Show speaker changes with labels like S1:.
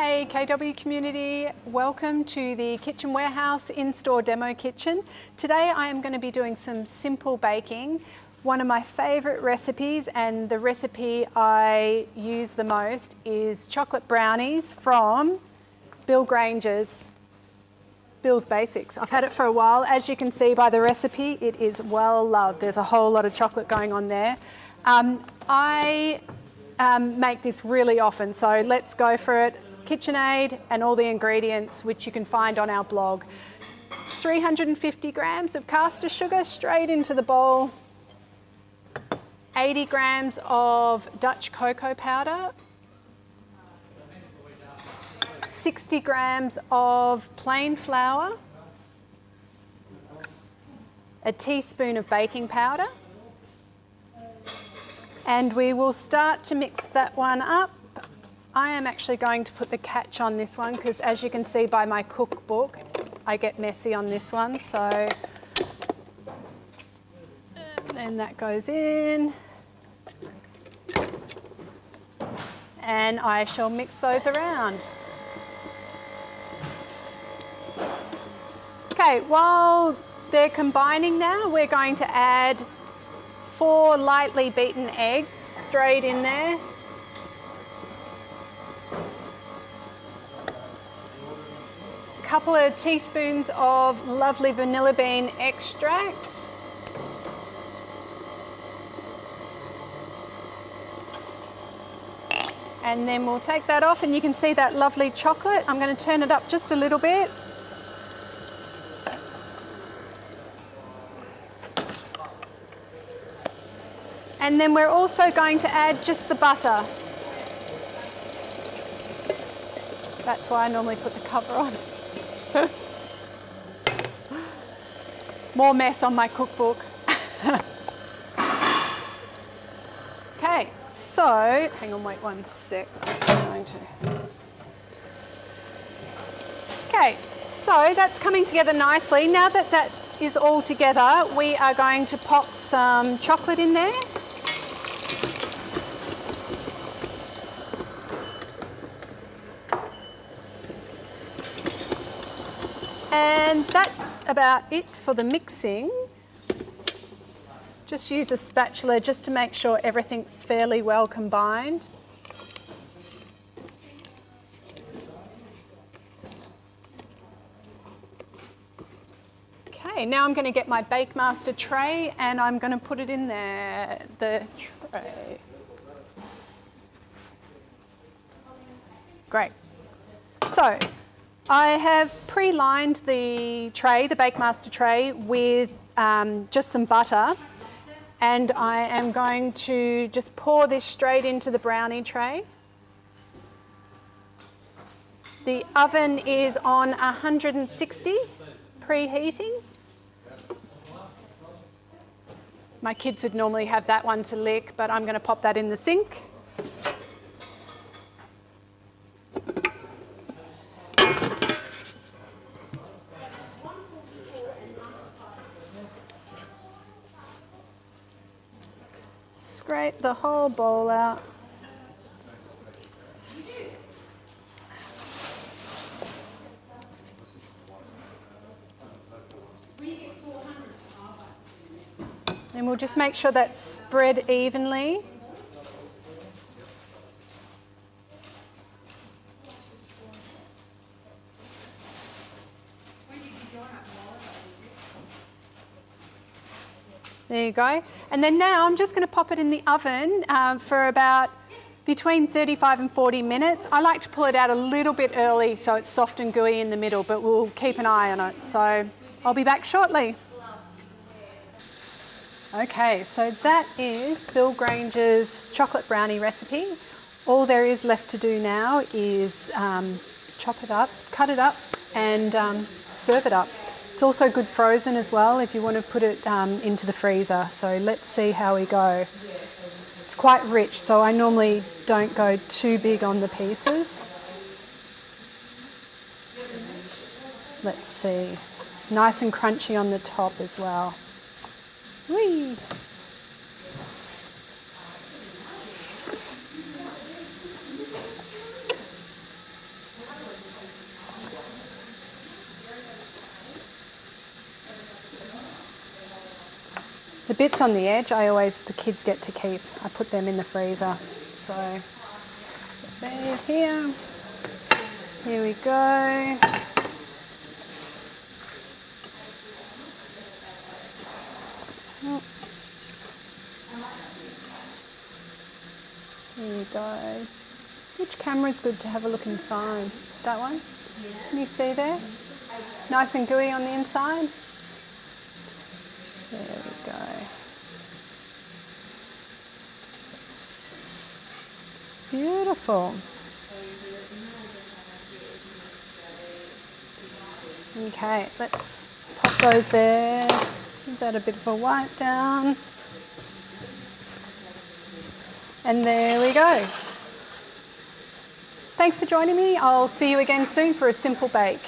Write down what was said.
S1: Hey KW community, welcome to the Kitchen Warehouse in-store demo kitchen. Today I am going to be doing some simple baking. One of my favourite recipes, and the recipe I use the most, is chocolate brownies from Bill's Basics. I've had it for a while. As you can see by the recipe, it is well loved. There's a whole lot of chocolate going on there. I make this really often, so let's go for it. KitchenAid and all the ingredients which you can find on our blog. 350 grams of caster sugar straight into the bowl. 80 grams of Dutch cocoa powder. 60 grams of plain flour. A teaspoon of baking powder. And we will start to mix that one up. I am actually going to put the catch on this one because, as you can see by my cookbook, I get messy on this one. So then that goes in. And I shall mix those around. Okay, while they're combining now, we're going to add 4 lightly beaten eggs straight in there. A couple of teaspoons of lovely vanilla bean extract. And then we'll take that off, and you can see that lovely chocolate. I'm going to turn it up just a little bit. And then we're also going to add just the butter. That's why I normally put the cover on. More mess on my cookbook. Okay, so, hang on, wait one sec. Okay, so that's coming together nicely. Now that that is all together, we are going to pop some chocolate in there. And that's about it for the mixing. Just use a spatula just to make sure everything's fairly well combined. Okay, now I'm going to get my Bakemaster tray and I'm going to put it in there, the tray. Great. So, I have pre-lined the tray, the Bakemaster tray, with just some butter, and I am going to just pour this straight into the brownie tray. The oven is on 160, preheating. My kids would normally have that one to lick, but I'm going to pop that in the sink. Scrape the whole bowl out. And we'll just make sure that's spread evenly. There you go. And then now I'm just going to pop it in the oven for about between 35 and 40 minutes. I like to pull it out a little bit early so it's soft and gooey in the middle, but we'll keep an eye on it. So I'll be back shortly. Okay, so that is Bill Granger's chocolate brownie recipe. All there is left to do now is chop it up, cut it up, and serve it up. It's also good frozen as well if you want to put it into the freezer. So let's see how we go. It's quite rich, so I normally don't go too big on the pieces. Let's see. Nice and crunchy on the top as well. Whee! bits on the edge, the kids get to keep. I put them in the freezer. So there's here. Here we go. There you go. Which camera's good to have a look inside? That one? Can you see there? Nice and gooey on the inside. There we go. Beautiful. Okay, let's pop those there. Give that a bit of a wipe down. And there we go. Thanks for joining me. I'll see you again soon for a simple bake.